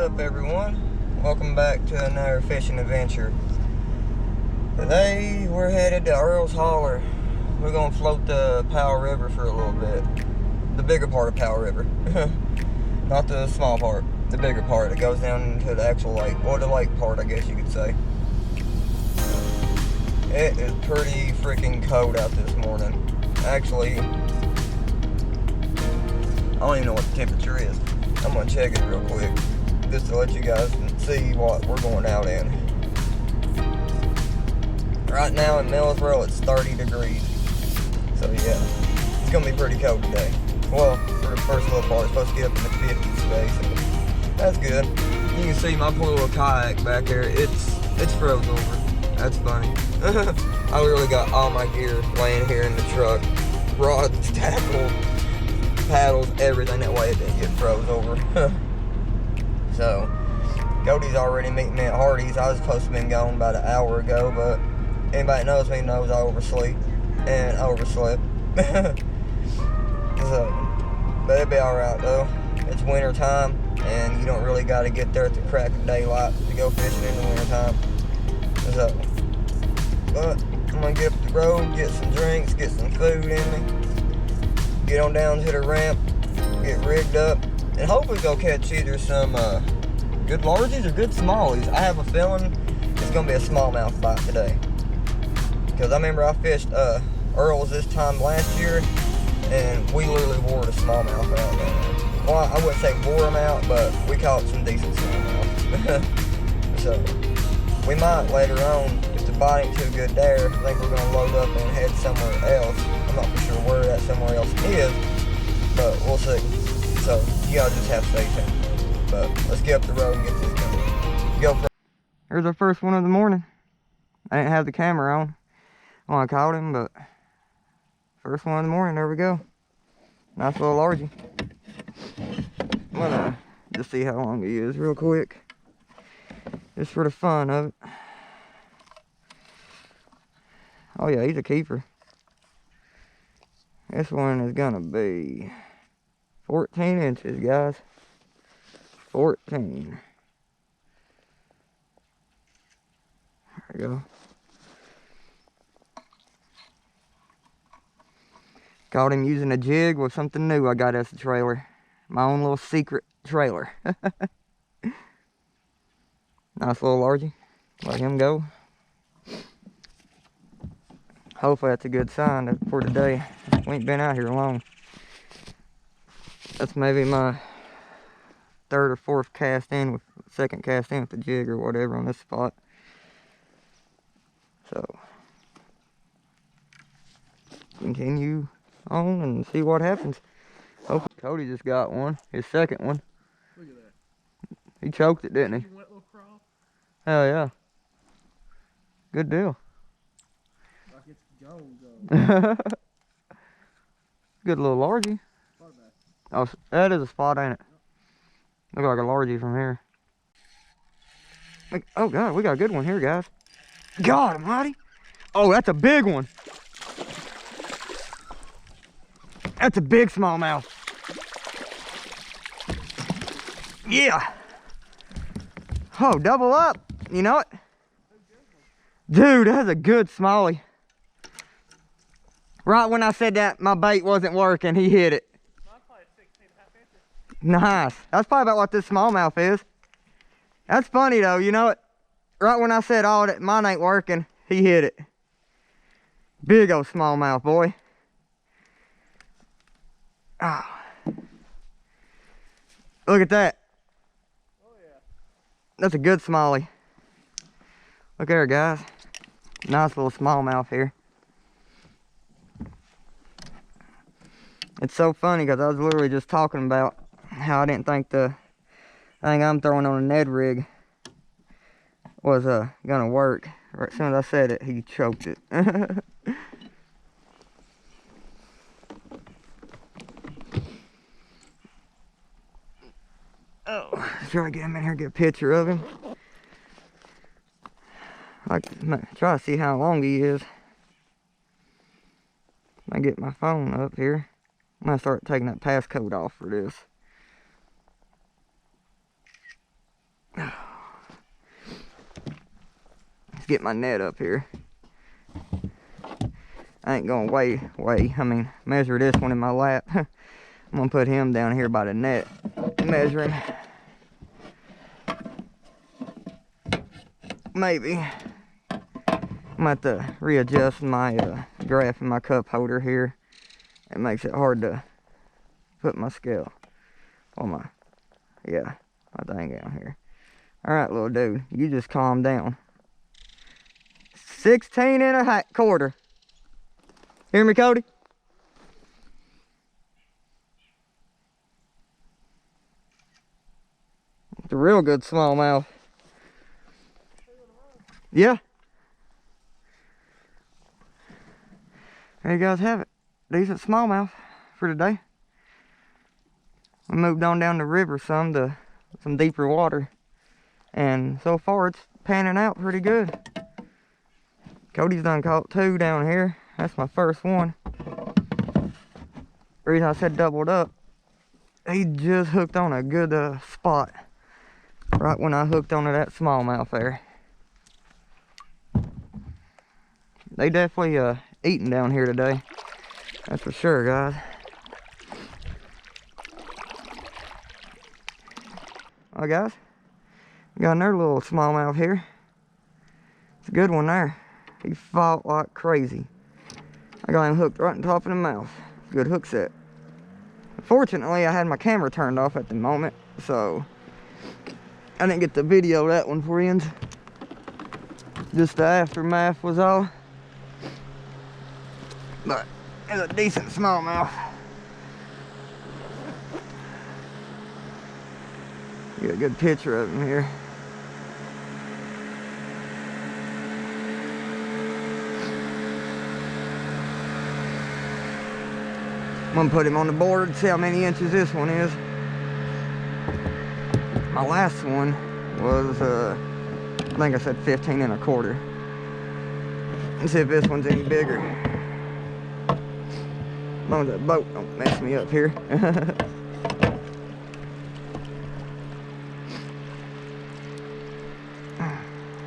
up, everyone? Welcome back to another fishing adventure. Today we're headed to Earl's Holler. We're gonna float the Powell River for a little bit. The bigger part of Powell River. Not the small part, the bigger part that goes down into the actual lake, or the lake part, I guess you could say. It is pretty freaking cold out this morning. Actually, I don't even know what the temperature is. I'm gonna check it real quick, just to let you guys see what we're going out in. Right now in Millsboro, it's 30 degrees. So yeah, it's gonna be pretty cold today. Well, for the first little part, it's supposed to get up in the 50s today, so that's good. You can see my pool of kayak back there. It's froze over. That's funny. I literally got all my gear laying here in the truck. Rods, tackle, paddles, everything. That way it didn't get froze over. So, Cody's already meeting me at Hardee's. I was supposed to have been gone about an hour ago, but anybody knows me knows I oversleep and overslept. So, but it'll be alright though. It's winter time, and you don't really got to get there at the crack of daylight to go fishing in the winter time. So, but I'm gonna get up the road, get some drinks, get some food in me, get on down to the ramp, get rigged up, and hopefully go catch either some good largies or good smallies. I have a feeling it's gonna be a smallmouth bite today, because I remember I fished Earl's this time last year, and we literally wore the smallmouth out there. Well, I wouldn't say wore them out, but we caught some decent smallmouth. So we might later on, if the bite ain't too good there, I think we're gonna load up and head somewhere else. I'm not for sure where that somewhere else is, but we'll see. So you gotta just have to stay tuned. But let's get up the road and get this going. Go. There's our first one of the morning. I didn't have the camera on when I caught him, but first one of the morning, there we go. Nice little largie. I'm gonna just see how long he is real quick, just for the fun of it. Oh yeah, he's a keeper. This one is gonna be 14 inches, guys. 14. There we go. Caught him using a jig with something new I got as a trailer. My own little secret trailer. Nice little largie. Let him go. Hopefully that's a good sign for today. We ain't been out here long. That's maybe my third or fourth cast in with second cast in with the jig or whatever on this spot. So continue on and see what happens. Hopefully Cody just got one, his second one. Look at that. He choked it, didn't he? Wet little crawl. Hell yeah. Good deal. Like it's gone. Good little largie. Oh, that is a spot, ain't it? Look like a largie from here. Like, oh god, we got a good one here, guys. God almighty. Oh, that's a big one. That's a big smallmouth. Yeah. Oh, double up. You know it? Dude, that's a good smallie. Right when I said that my bait wasn't working, he hit it. Mine's probably 16.5 inches. Nice. That's probably about what this smallmouth is. That's funny though, you know it? Right when I said, oh, that mine ain't working, he hit it. Big old smallmouth, boy. Oh. Look at that. Oh yeah. That's a good smallie. Look there, guys. Nice little smallmouth here. It's so funny because I was literally just talking about how I didn't think the thing I'm throwing on a Ned rig was gonna work. Right as soon as I said it, he choked it. Oh, let's try to get him in here, get a picture of him. Like, try to see how long he is. I get my phone up here. I'm gonna start taking that passcode off for this. get my net up here. I ain't gonna weigh. I mean, measure this one in my lap. I'm gonna put him down here by the net, measure him. Maybe. I'm gonna have to readjust my graph in my cup holder here. It makes it hard to put my scale on my thing down here. All right, little dude, you just calm down. 16 and a quarter. Hear me, Cody? It's a real good smallmouth. Yeah. There you guys have it. Decent smallmouth for today. We moved on down the river some to some deeper water. And so far it's panning out pretty good. Cody's done caught 2 down here. That's my first one. The reason I said doubled up, he just hooked on a good spot. Right when I hooked onto that smallmouth there. They definitely eating down here today. That's for sure, guys. Well, guys, got another little smallmouth here. It's a good one there. He fought like crazy. I got him hooked right on top of the mouth. Good hook set. Unfortunately, I had my camera turned off at the moment, so I didn't get the video of that one, friends. Just the aftermath was all. But it's a decent smallmouth. Get a good picture of him here. I'm gonna put him on the board, see how many inches this one is. My last one was, I think I said 15 and a quarter. Let's see if this one's any bigger. As long as that boat don't mess me up here.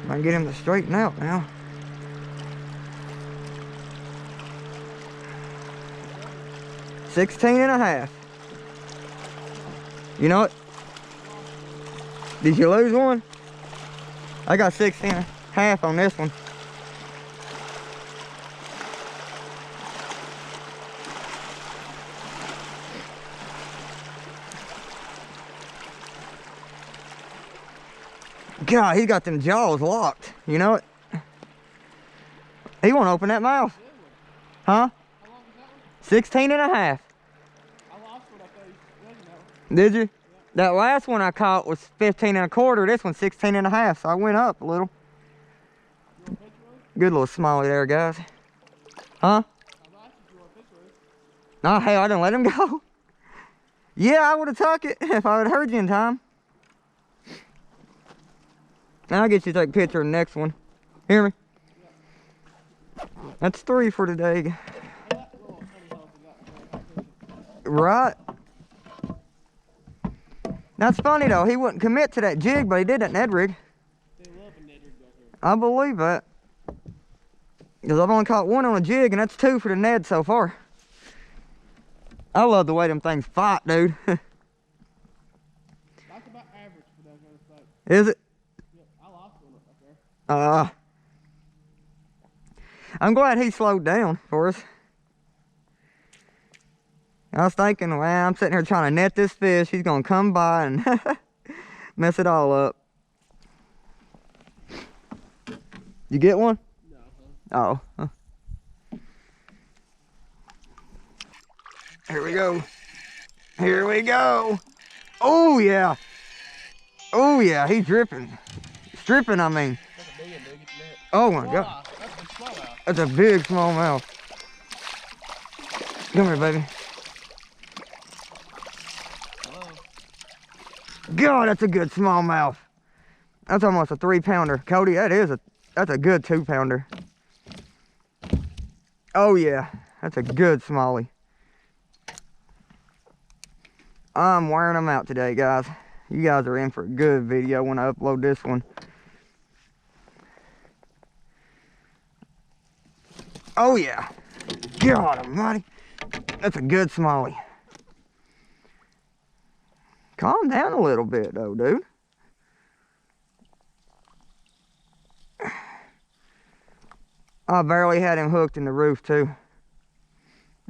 I can get him to straighten out now. $16.5. You know what? Did you lose one? I got 16.5 on this one. God, he's got them jaws locked. You know it? He won't open that mouth. Huh? 16.5. I lost what I thought you was now. Did you? That last one I caught was 15 and a quarter. This one's 16.5, so I went up a little. Good little smallie there, guys. Huh? Oh, hell, I didn't let him go. Yeah, I would have took it if I would have heard you in time. I'll get you to take a picture of the next one. Hear me? That's 3 for today. Right. That's funny though. He wouldn't commit to that jig, but he did that Ned rig. They love a Ned rig back there. I believe that. Because I've only caught 1 on a jig, and that's 2 for the Ned so far. I love the way them things fight, dude. That's about average for that kind of stuff. Is it? Yep, I lost one up there. I'm glad he slowed down for us. I was thinking, well, I'm sitting here trying to net this fish. He's going to come by and mess it all up. You get one? No. Oh. Here we go. Here we go. Oh, yeah. Oh, yeah. He's dripping. Stripping, I mean. That's a big net. Oh, my God. That's a big smallmouth. That's a big smallmouth. Come here, baby. Hello. God, that's a good smallmouth. That's almost a 3-pounder. Cody, that's a good 2-pounder. Oh yeah, that's a good smallie. I'm wearing them out today, guys. You guys are in for a good video when I upload this one. Oh yeah. God almighty. That's a good smallie. Calm down a little bit though, dude. I barely had him hooked in the roof too.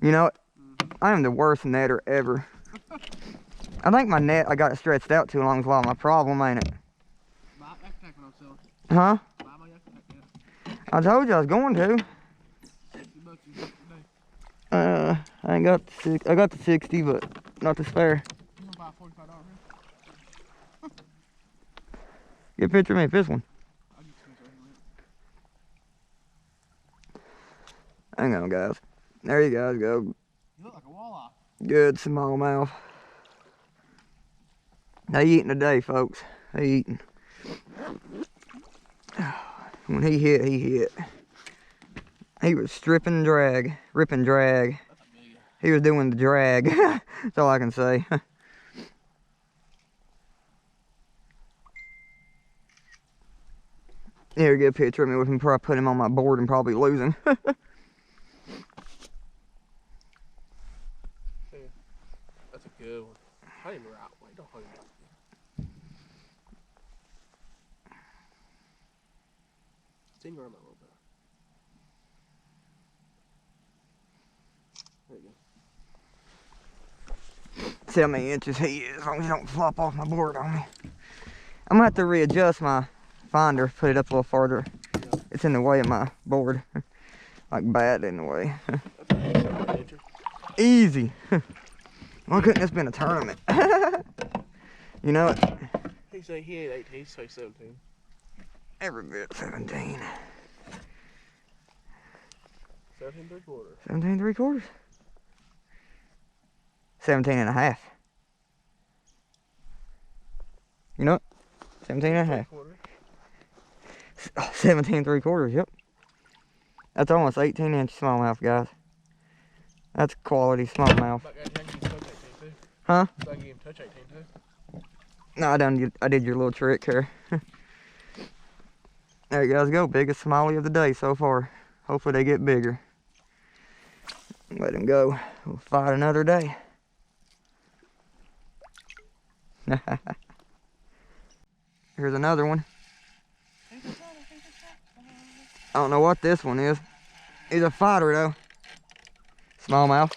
You know what? I am the worst netter ever. I think my net, I got it stretched out too long is a lot of my problem, ain't it? Huh? I told you I was going to. I ain't got I got the 60, but not the spare. Get a picture of me, this one. Hang on, guys. There you guys go. You look like a walleye. Good smallmouth. They eating today, folks. They eating. When he hit, he hit. He was ripping drag. He was doing the drag. That's all I can say. Here, get a picture of me with him before I put him on my board and probably lose him. That's a good one. Hold him right. Wait, don't hold him right. Sting around a little bit. There you go. See how many inches he is, as long as he don't flop off my board on me. I'm gonna have to readjust my finder, put it up a little farther. Yeah. It's in the way of my board. Like bad in the way. Easy. Why couldn't this been a tournament? You know what? He said he ain't 18, he say 17. Every bit 17. 17 3/4. 17 3/4. 17 and a half. You know what? 17 and a half. 17 3/4, yep. That's almost 18-inch smallmouth, guys. That's quality smallmouth. Huh? No, I did your little trick here. There you guys go, biggest smallie of the day so far. Hopefully they get bigger. Let him go. We'll fight another day. Here's another one. I don't know what this one is. He's a fighter though. Smallmouth.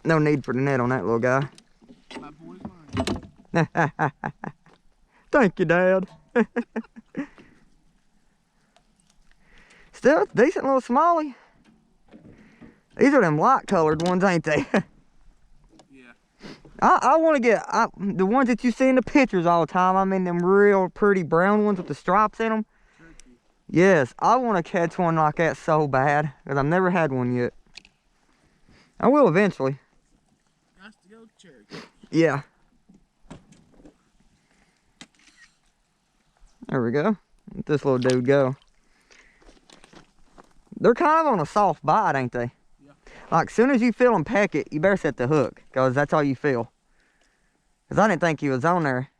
No need for the net on that little guy. Thank you, Dad. Still, it's a decent little smallie. These are them light colored ones, ain't they? Yeah. I want to get the ones that you see in the pictures all the time. I mean, them real pretty brown ones with the stripes in them. Turkey. Yes, I want to catch one like that so bad because I've never had one yet. I will eventually. Got to go Cherokee. Yeah. There we go. Let this little dude go. They're kind of on a soft bite, ain't they? Yeah. Like, as soon as you feel them peck it, you better set the hook, because that's all you feel. Because I didn't think he was on there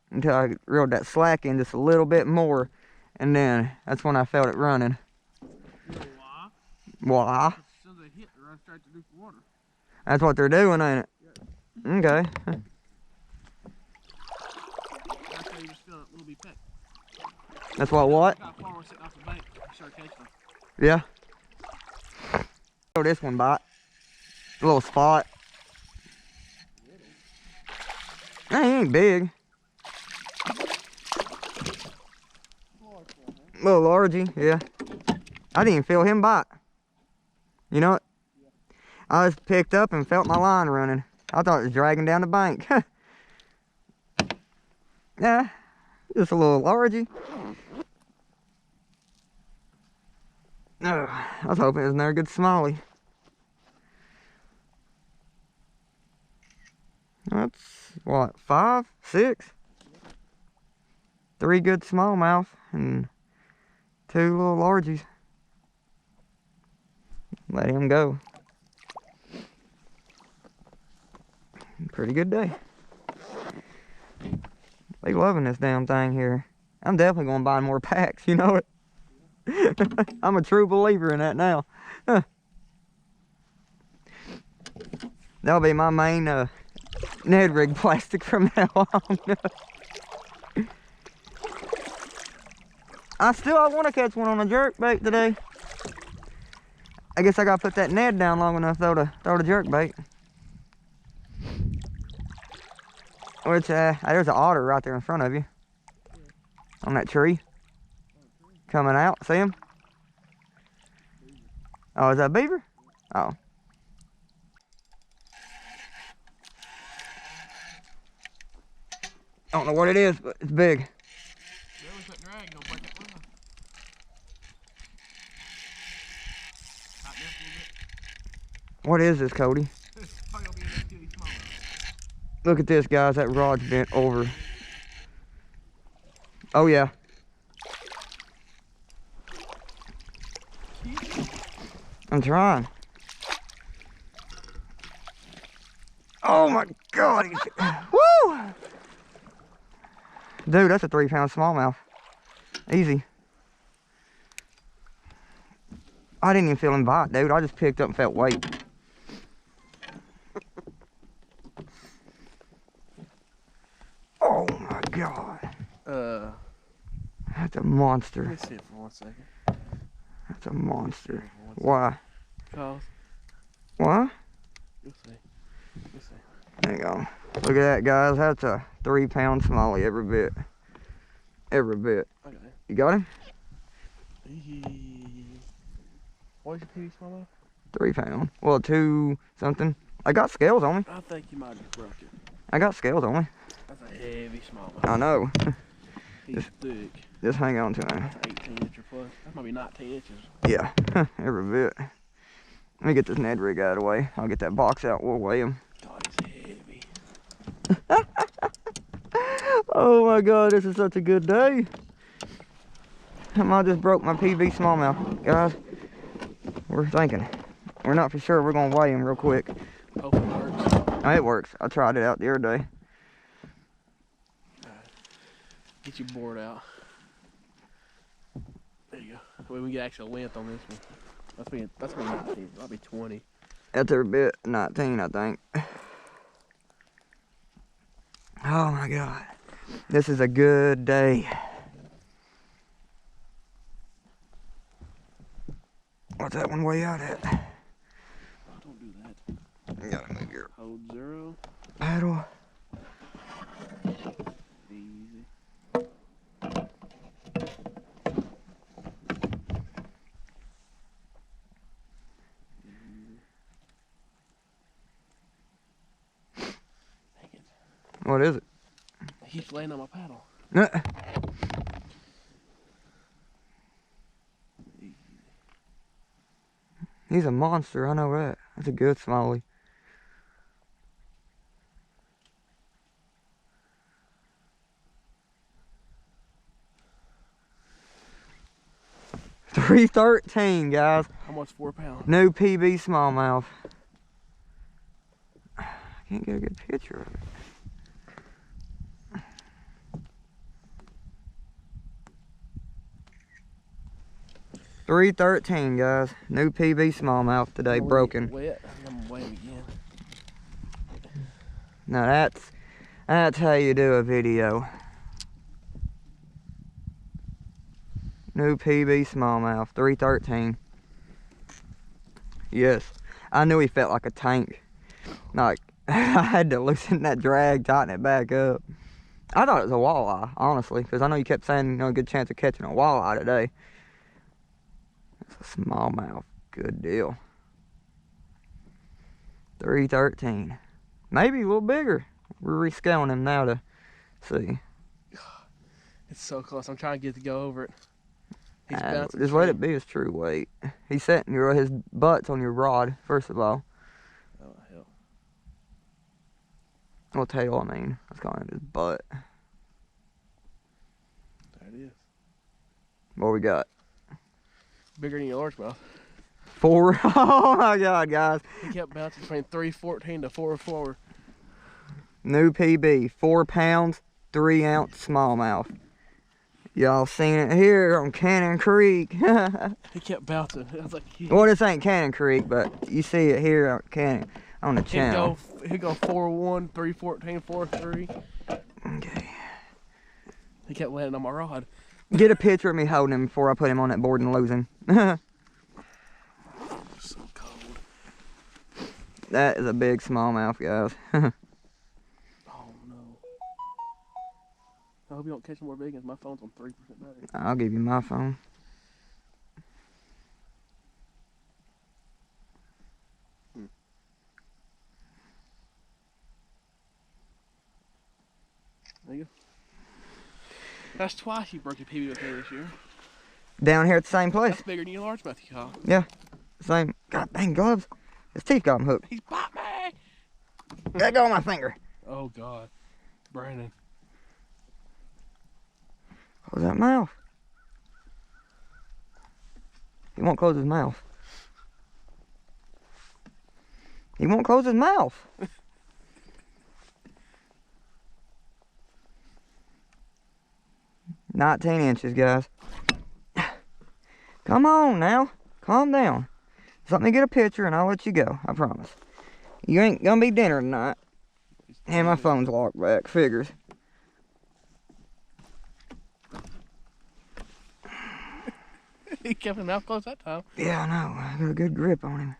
until I reeled that slack in just a little bit more, and then that's when I felt it running. You know why? Why? As soon as they hit, they run straight to deep water. That's what they're doing, ain't it? Yeah. Okay. That's how you just feel it will be pecked. That's what? Got a farmer sitting off the bank. Start catching them. Yeah. Oh, this one bite. A little spot. Nah, he ain't big. Little largy, yeah. I didn't even feel him bite. You know what? I just picked up and felt my line running. I thought it was dragging down the bank. Yeah, just a little largy. Oh, I was hoping it was another good smallie. That's what, 5, 6? 3 good smallmouth and 2 little largies. Let him go. Pretty good day. They loving this damn thing here. I'm definitely gonna buy more packs, you know it. I'm a true believer in that now. Huh. That'll be my main Ned rig plastic from now on. I want to catch one on a jerk bait today. I guess I gotta put that Ned down long enough though to throw the jerk bait. Which there's an otter right there in front of you. On that tree. Coming out, see him? Oh, is that a beaver? Oh. I don't know what it is, but it's big. What is this, Cody? Look at this, guys. That rod's bent over. Oh, yeah. I'm trying. Oh, my God. Woo! Dude, that's a 3-pound smallmouth. Easy. I didn't even feel him bite, dude. I just picked up and felt weight. Oh my God. That's a monster. Let me see it for 1 second. That's a monster. Why? Because. Why? You'll see. You'll see. There you go. Look at that, guys. That's a 3-pound smallie, every bit. Every bit. I got it. You got him? What is your PB smallmouth? 3-pound. Well, 2 something. I got scales on me. I think you might have just broke it. I got scales on me. That's a heavy smallmouth. I know. He's thick. Just hang on to him. That's 18 inch or plus. That might be 19 inches. Yeah, every bit. Let me get this Ned rig out of the way. I'll get that box out. We'll weigh him. God, he's heavy. Oh my God, this is such a good day. I just broke my PB smallmouth. Guys, we're thinking. We're not for sure. We're going to weigh him real quick. Hope it works. Oh, it works. I tried it out the other day. Get your board out. There you go. That way we get actual length on this one. That's me 19. That'll be 20. That's every bit 19, I think. Oh my God. This is a good day. What's that one weigh out at? Don't do that. You gotta move your Hold 0. paddle. Easy. Dang it. What is it? He keeps laying on my paddle. He's a monster, I know that. That's a good smallie. $313, guys. How much? 4 pounds? New PB smallmouth. I can't get a good picture of it. $313, guys. New PB smallmouth today, broken. Wet. I'm gonna weigh him again. Now that's how you do a video. New PB smallmouth, 313. Yes, I knew he felt like a tank. Like I had to loosen that drag, tighten it back up. I thought it was a walleye, honestly, because I know you kept saying, you know, a good chance of catching a walleye today. It's a smallmouth, good deal. 313. Maybe a little bigger. We're rescaling him now to see. It's so close. I'm trying to get to go over it. He's Just let it be his true weight. He's setting his butt's on your rod, first of all. Oh, hell. Well, tail, I mean. I was calling it his butt. There it is. What we got? Bigger than your largemouth. 4. Oh my God, guys. He kept bouncing between 314 to 44. New PB, 4 pounds, 3 ounce smallmouth. Y'all seen it here on Cannon Creek. He kept bouncing. I was like, Well, this ain't Cannon Creek, but you see it here on Cannon on the channel. He'd go 4-1, 3-14, 4-3. Okay. He kept landing on my rod. Get a picture of me holding him before I put him on that board and lose him. So cold. That is a big smallmouth, guys. Oh no. I hope you don't catch more big ones. My phone's on 3% battery. I'll give you my phone. There you go. That's twice you broke your PB with me this year. Down here at the same place. That's bigger than your largemouth you caught. Yeah. Same. God dang gloves. His teeth got him hooked. He's bought me! Let go of my finger. Oh God. Brandon. Close that mouth. He won't close his mouth. He won't close his mouth. 19 inches, guys. Come on now. Calm down. Just let me get a picture and I'll let you go. I promise. You ain't gonna be dinner tonight. And my phone's locked back. Figures. He kept his mouth closed that time. Yeah, I know. I got a good grip on him.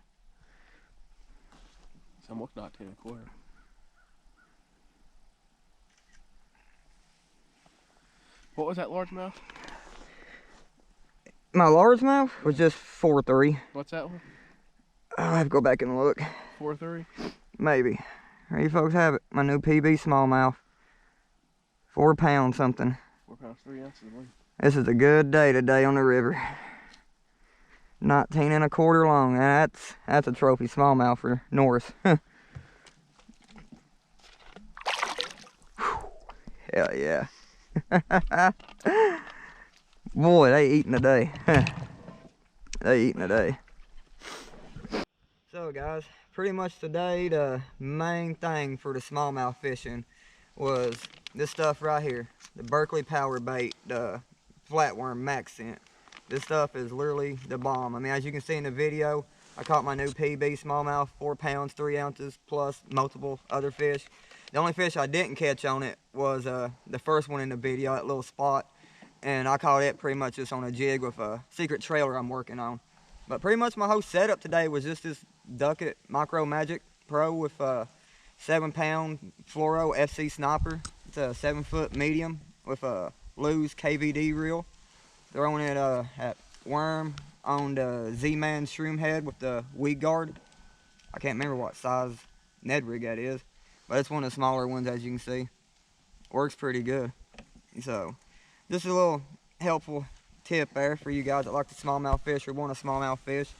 It's almost 19 1/4. What was that largemouth? My largemouth was just 4.3. What's that one? I'll have to go back and look. 4.3? Maybe. There you folks have it. My new PB smallmouth. 4 pounds something. 4 pounds, 3 ounces. This is a good day today on the river. 19 1/4 long. That's a trophy smallmouth for Norris. Hell yeah. Boy, they eating today. They eating today. So guys, pretty much today the main thing for the smallmouth fishing was this stuff right here. The Berkley Power Bait, the Flatworm Max Scent. This stuff is literally the bomb. I mean, as you can see in the video, I caught my new PB smallmouth, 4 pounds, 3 ounces, plus multiple other fish. The only fish I didn't catch on it was the first one in the video, that little spot. And I caught it pretty much just on a jig with a secret trailer I'm working on. But pretty much my whole setup today was just this Duckett Micro Magic Pro with a 7-pound fluoro FC Sniper. It's a 7-foot medium with a Lew's KVD reel. Throwing it at worm on the Z-Man shroom head with the weed guard. I can't remember what size Ned rig that is, but it's one of the smaller ones, as you can see. Works pretty good. So just a little helpful tip there for you guys that like to smallmouth fish or want to smallmouth fish.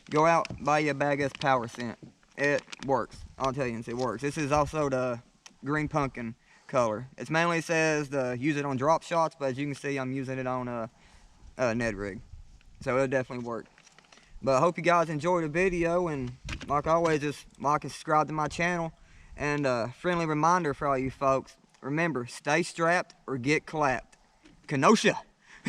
Go out, buy you a Bag S Power Scent. It works. I'll tell you, it works. This is also the green pumpkin color. It mainly says to use it on drop shots, but as you can see, I'm using it on a Ned rig. So it'll definitely work. But I hope you guys enjoyed the video, and like always, just like and subscribe to my channel. And a friendly reminder for all you folks, remember, stay strapped or get clapped. Kenosha!